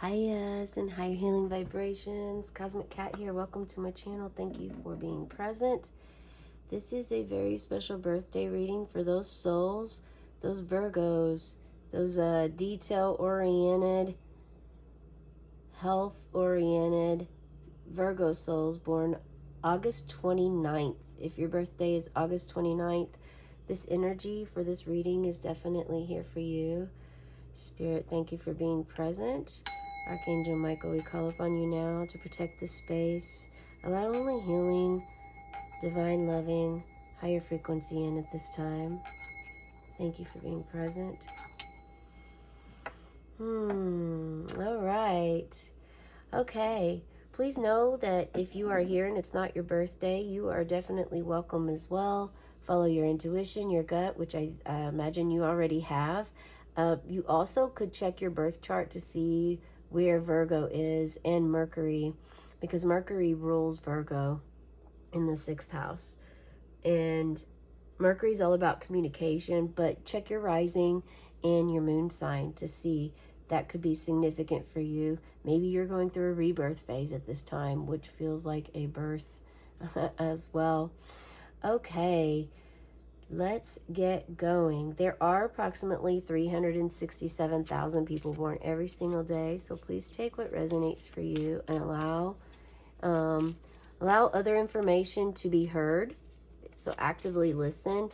Highas and higher healing vibrations. Cosmic Cat here. Welcome to my channel. Thank you for being present. This is a very special birthday reading for those souls, those Virgos, those detail-oriented, health-oriented Virgo souls born August 29th. If your birthday is August 29th, this energy for this reading is definitely here for you. Spirit, thank you for being present. Archangel Michael, we call upon you now to protect this space. Allow only healing, divine loving, higher frequency in at this time. Thank you for being present. All right. Okay. Please know that if you are here and it's not your birthday, you are definitely welcome as well. Follow your intuition, your gut, which I imagine you already have. You also could check your birth chart to see where Virgo is and Mercury, because Mercury rules Virgo in the 6th house. And Mercury is all about communication, but check your rising and your moon sign to see that could be significant for you. Maybe you're going through a rebirth phase at this time, which feels like a birth as well. Okay. Let's get going. There are approximately 367,000 people born every single day, so please take what resonates for you and allow other information to be heard. So actively listen,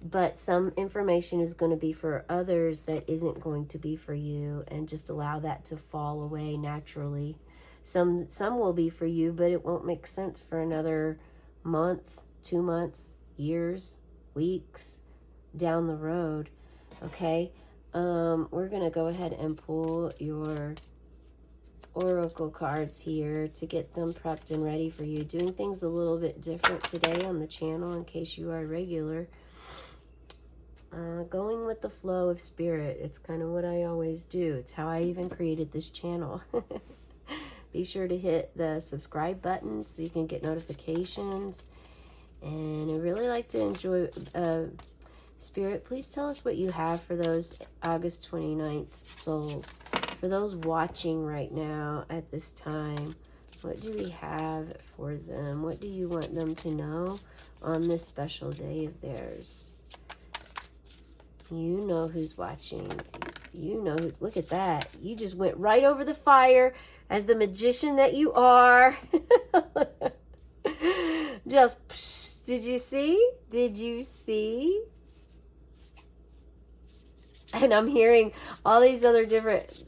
but some information is going to be for others that isn't going to be for you, and just allow that to fall away naturally. Some will be for you, but it won't make sense for another month, 2 months, years, weeks down the road. Okay, we're gonna go ahead and pull your oracle cards here to get them prepped and ready for you. Doing things a little bit different today on the channel in case you are regular. Going with the flow of spirit. It's kind of what I always do. It's how I even created this channel. Be sure to hit the subscribe button so you can get notifications. And I really like to enjoy Spirit. Please tell us what you have for those August 29th souls. For those watching right now at this time, what do we have for them? What do you want them to know on this special day of theirs? You know who's watching. You know who's... Look at that. You just went right over the fire as the magician that you are. Just... Did you see? Did you see? And I'm hearing all these other different...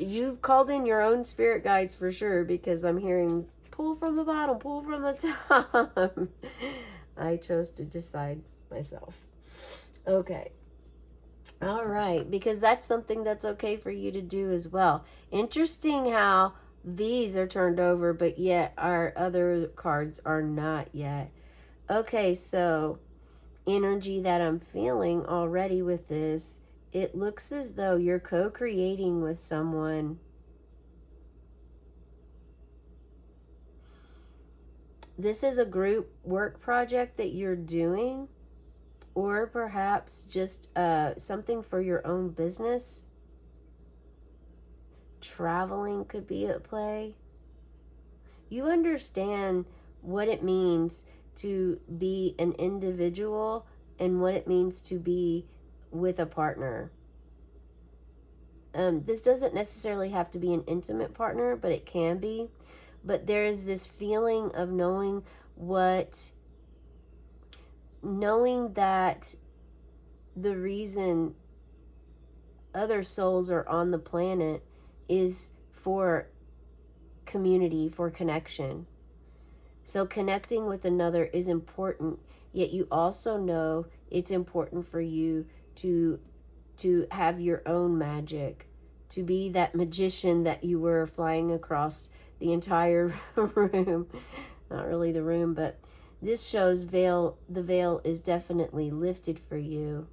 You've called in your own spirit guides for sure, because I'm hearing pull from the bottom, pull from the top. I chose to decide myself. Okay. All right. Because that's something that's okay for you to do as well. Interesting how these are turned over, but yet our other cards are not yet. Okay, so energy that I'm feeling already with this, it looks as though you're co-creating with someone. This is a group work project that you're doing, or perhaps just something for your own business. Traveling could be at play. You understand what it means to be an individual and what it means to be with a partner. This doesn't necessarily have to be an intimate partner, but it can be. But there is this feeling of knowing that the reason other souls are on the planet is for community, for connection. So connecting with another is important, yet you also know it's important for you to have your own magic, to be that magician that you were flying across the entire room. Not really the room, but this shows the veil is definitely lifted for you.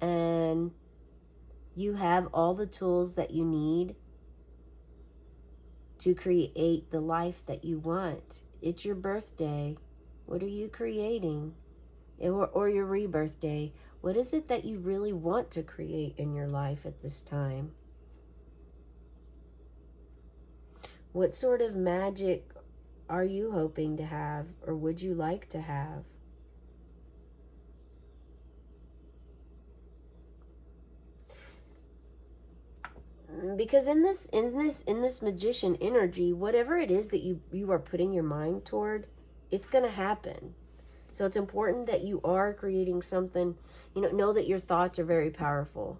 And you have all the tools that you need to create the life that you want. It's your birthday. What are you creating? Or your rebirth day. What is it that you really want to create in your life at this time? What sort of magic are you hoping to have, or would you like to have? Because in this magician energy, whatever it is that you are putting your mind toward, it's going to happen. So it's important that you are creating something. Know that your thoughts are very powerful.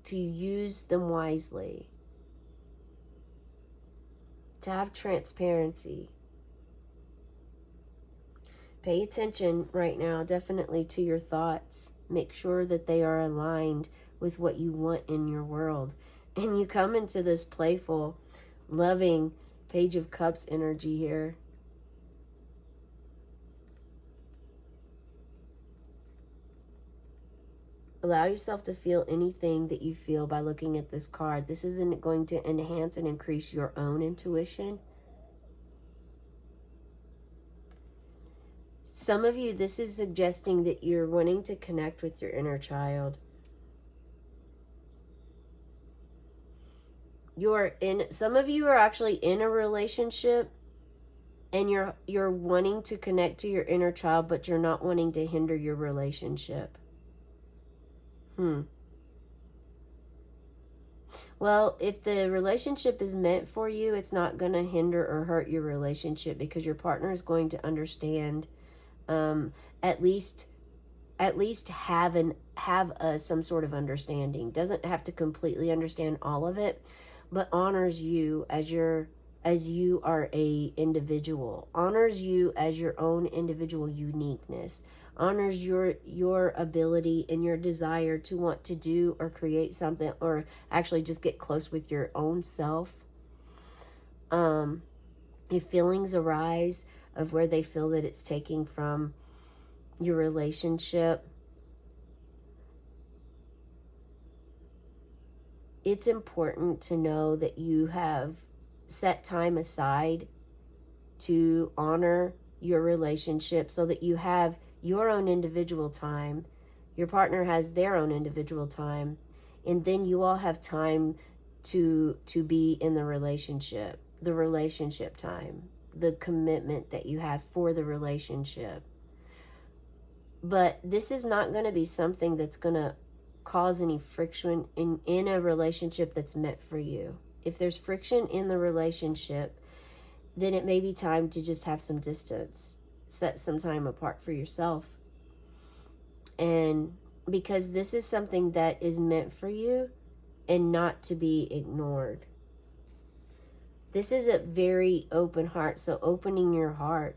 To use them wisely. To have transparency. Pay attention right now, definitely, to your thoughts. Make sure that they are aligned with what you want in your world. And you come into this playful, loving Page of Cups energy here. Allow yourself to feel anything that you feel by looking at this card. This isn't going to enhance and increase your own intuition. Some of you, this is suggesting that you're wanting to connect with your inner child. Some of you are actually in a relationship and you're wanting to connect to your inner child, but you're not wanting to hinder your relationship. Well, if the relationship is meant for you, it's not going to hinder or hurt your relationship, because your partner is going to understand, at least have some sort of understanding. Doesn't have to completely understand all of it, but honors you as you are a individual, honors you as your own individual uniqueness, honors your ability and your desire to want to do or create something, or actually just get close with your own self. If feelings arise of where they feel that it's taking from your relationship, it's important to know that you have set time aside to honor your relationship, so that you have your own individual time, your partner has their own individual time, and then you all have time to be in the relationship time, the commitment that you have for the relationship. But this is not going to be something that's going to cause any friction in a relationship that's meant for you. If there's friction in the relationship, then it may be time to just have some distance, set some time apart for yourself. And because this is something that is meant for you and not to be ignored. This is a very open heart, so opening your heart.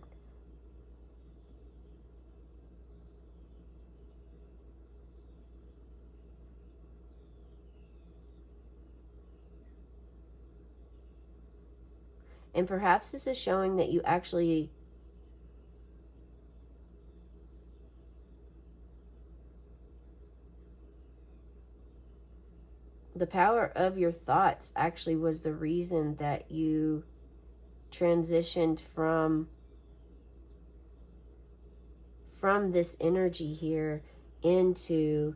And perhaps this is showing that you actually the power of your thoughts actually was the reason that you transitioned from this energy here into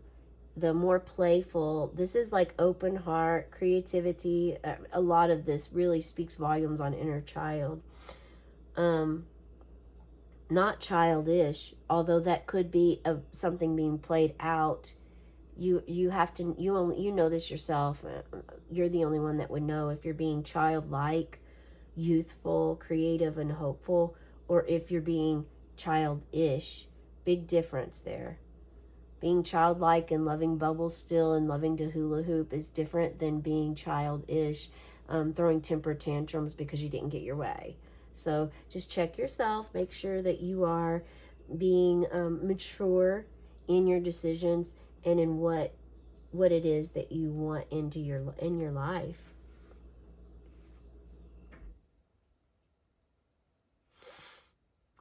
the more playful. This is like open heart, creativity. A lot of this really speaks volumes on inner child. Not childish, although that could be something being played out. You have to, you know this yourself. You're the only one that would know if you're being childlike, youthful, creative, and hopeful, or if you're being childish. Big difference there. Being childlike and loving bubbles still and loving to hula hoop is different than being childish, throwing temper tantrums because you didn't get your way. So just check yourself. Make sure that you are being mature in your decisions and in what it is that you want in your life.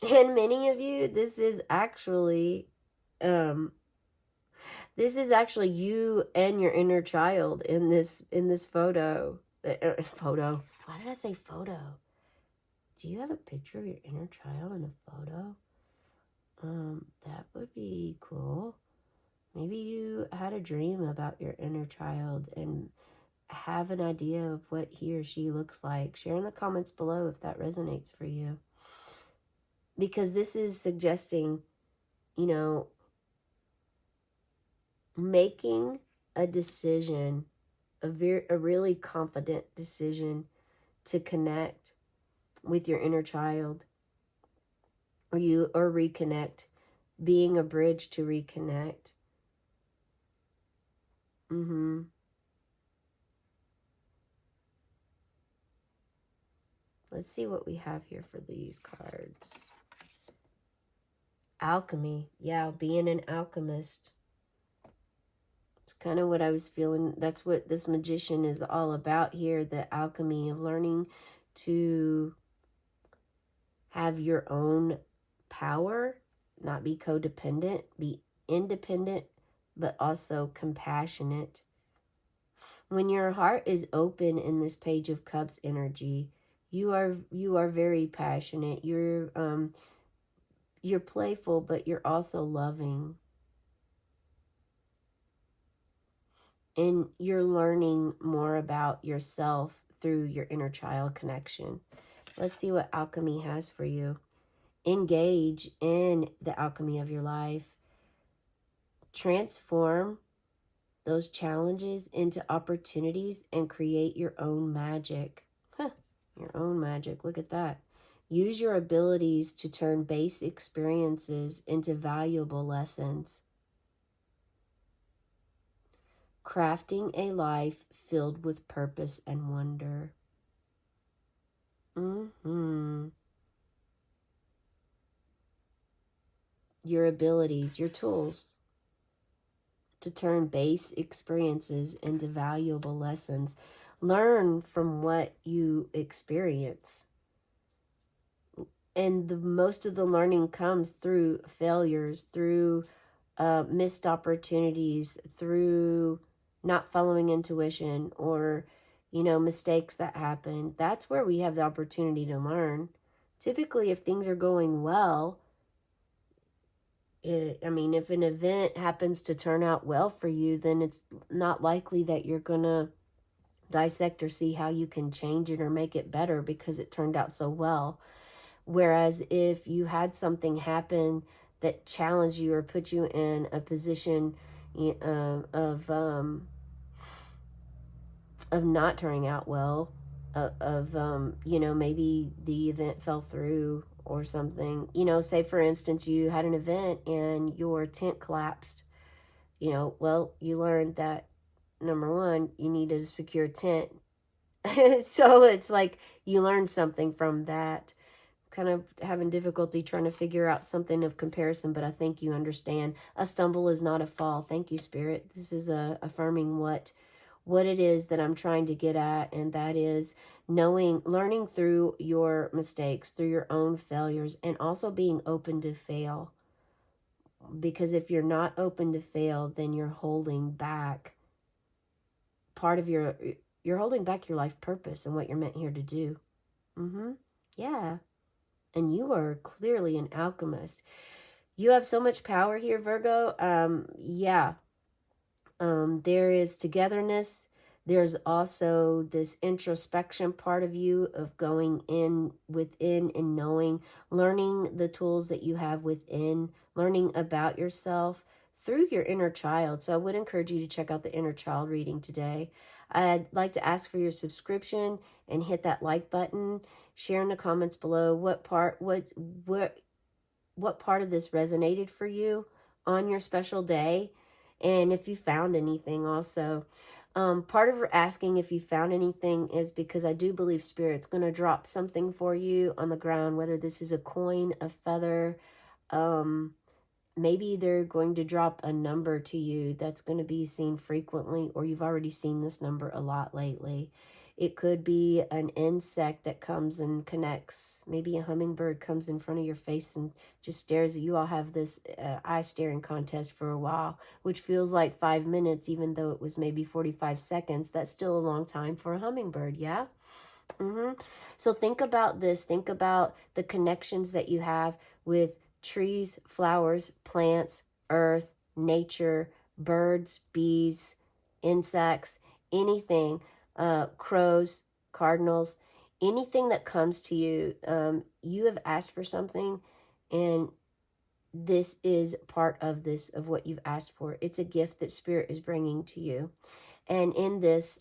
And many of you, this is actually you and your inner child in this photo. Photo. Why did I say photo? Do you have a picture of your inner child in a photo? That would be cool. Maybe you had a dream about your inner child and have an idea of what he or she looks like. Share in the comments below if that resonates for you. Because this is suggesting, you know, making a decision, a really confident decision to connect with your inner child, or reconnect, being a bridge to reconnect. Let's see what we have here for these cards. Alchemy. Yeah, being an alchemist. It's kind of what I was feeling. That's what this magician is all about here. The alchemy of learning to have your own power, not be codependent, be independent, but also compassionate. When your heart is open in this Page of Cups energy, you are very passionate. You're playful, but you're also loving. And you're learning more about yourself through your inner child connection. Let's see what alchemy has for you. Engage in the alchemy of your life. Transform those challenges into opportunities and create your own magic. Your own magic. Look at that. Use your abilities to turn base experiences into valuable lessons. Crafting a life filled with purpose and wonder. Your abilities, your tools to turn base experiences into valuable lessons. Learn from what you experience. And most of the learning comes through failures, through missed opportunities, through not following intuition, or, mistakes that happen. That's where we have the opportunity to learn. Typically, if things are going well, if an event happens to turn out well for you, then it's not likely that you're going to dissect or see how you can change it or make it better because it turned out so well. Whereas if you had something happen that challenged you or put you in a position of not turning out well, maybe the event fell through or something. Say for instance you had an event and your tent collapsed. Well, you learned that, number one, you needed a secure tent. So it's like you learned something from that. Kind of having difficulty trying to figure out something of comparison, but I think you understand. A stumble is not a fall. Thank you, Spirit. This is affirming what it is that I'm trying to get at, and that is learning through your mistakes, through your own failures, and also being open to fail. Because if you're not open to fail, then you're holding back you're holding back your life purpose and what you're meant here to do. Yeah. And you are clearly an alchemist. You have so much power here, Virgo. There is togetherness. There's also this introspection part of you of going within and learning the tools that you have within, learning about yourself through your inner child. So I would encourage you to check out the inner child reading today. I'd like to ask for your subscription and hit that like button. Share in the comments below what part of this resonated for you on your special day, and if you found anything also. Part of asking if you found anything is because I do believe Spirit's going to drop something for you on the ground, whether this is a coin, a feather, maybe they're going to drop a number to you that's going to be seen frequently, or you've already seen this number a lot lately. It could be an insect that comes and connects. Maybe a hummingbird comes in front of your face and just stares at you. All have this eye staring contest for a while, which feels like 5 minutes, even though it was maybe 45 seconds. That's still a long time for a hummingbird, yeah? So think about this. Think about the connections that you have with trees, flowers, plants, earth, nature, birds, bees, insects, anything, crows, cardinals, anything that comes to you. You have asked for something, and this is part of this, of what you've asked for. It's a gift that Spirit is bringing to you. And in this,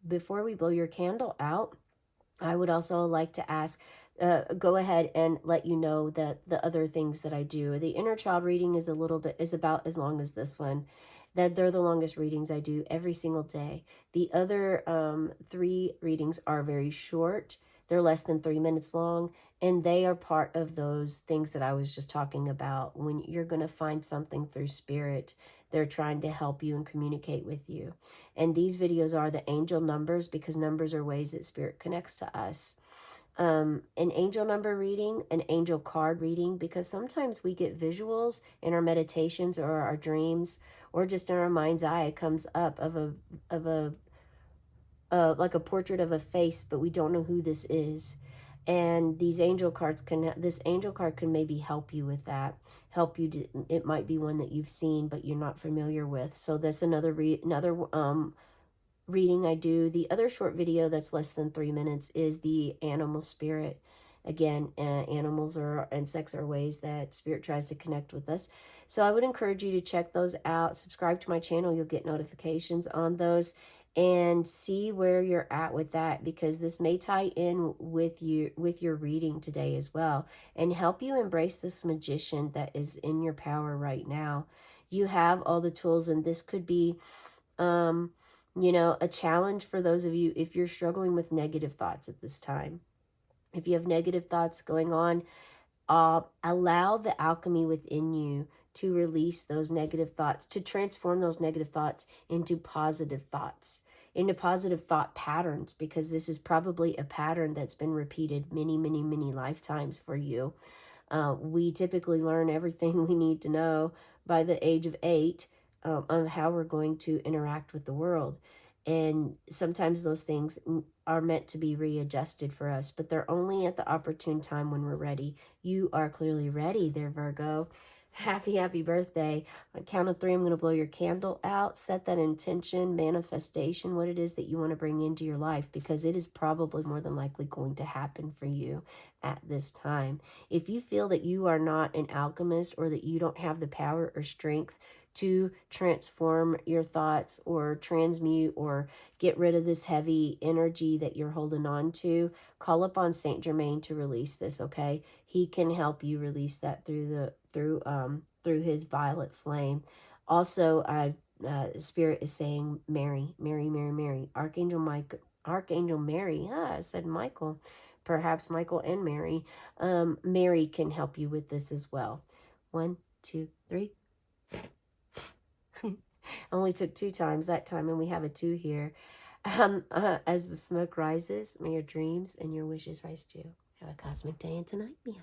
before we blow your candle out, I would also like to ask, go ahead and let you know that the other things that I do. The inner child reading is is about as long as this one. That they're the longest readings I do every single day. The other 3 readings are very short. They're less than 3 minutes long, and they are part of those things that I was just talking about. When you're going to find something through Spirit, they're trying to help you and communicate with you. And these videos are the angel numbers, because numbers are ways that Spirit connects to us. An angel number reading, an angel card reading, because sometimes we get visuals in our meditations or our dreams, or just in our mind's eye. It comes up of a like a portrait of a face, but we don't know who this is. And these angel cards this angel card can maybe help you with that. Help you to, it might be one that you've seen but you're not familiar with. So that's another reading I do. The other short video that's less than 3 minutes is the animal spirit. Again, animals or insects are ways that Spirit tries to connect with us. So I would encourage you to check those out. Subscribe to my channel. You'll get notifications on those, and see where you're at with that, because this may tie in with your reading today as well, and help you embrace this magician that is in your power right now. You have all the tools, and this could be a challenge for those of you if you're struggling with negative thoughts at this time. If you have negative thoughts going on, allow the alchemy within you to release those negative thoughts, to transform those negative thoughts into positive thoughts, into positive thought patterns, because this is probably a pattern that's been repeated many, many, many lifetimes for you. We typically learn everything we need to know by the age of 8 on how we're going to interact with the world. And sometimes those things are meant to be readjusted for us, but they're only at the opportune time when we're ready. You are clearly ready there, Virgo. Happy birthday. On count of 3, I'm going to blow your candle out. Set that intention, manifestation, what it is that you want to bring into your life, because it is probably more than likely going to happen for you at this time. If you feel that you are not an alchemist, or that you don't have the power or strength to transform your thoughts or transmute or get rid of this heavy energy that you're holding on to, call upon Saint Germain to release this, okay? He can help you release that through his violet flame. Also, Spirit is saying Mary, Mary, Mary, Mary, Archangel Mary. I said Michael. Perhaps Michael and Mary. Mary can help you with this as well. 1, 2, 3. Only took 2 times that time, and we have a 2 here. As the smoke rises, may your dreams and your wishes rise too. Have a cosmic day and tonight, Mia.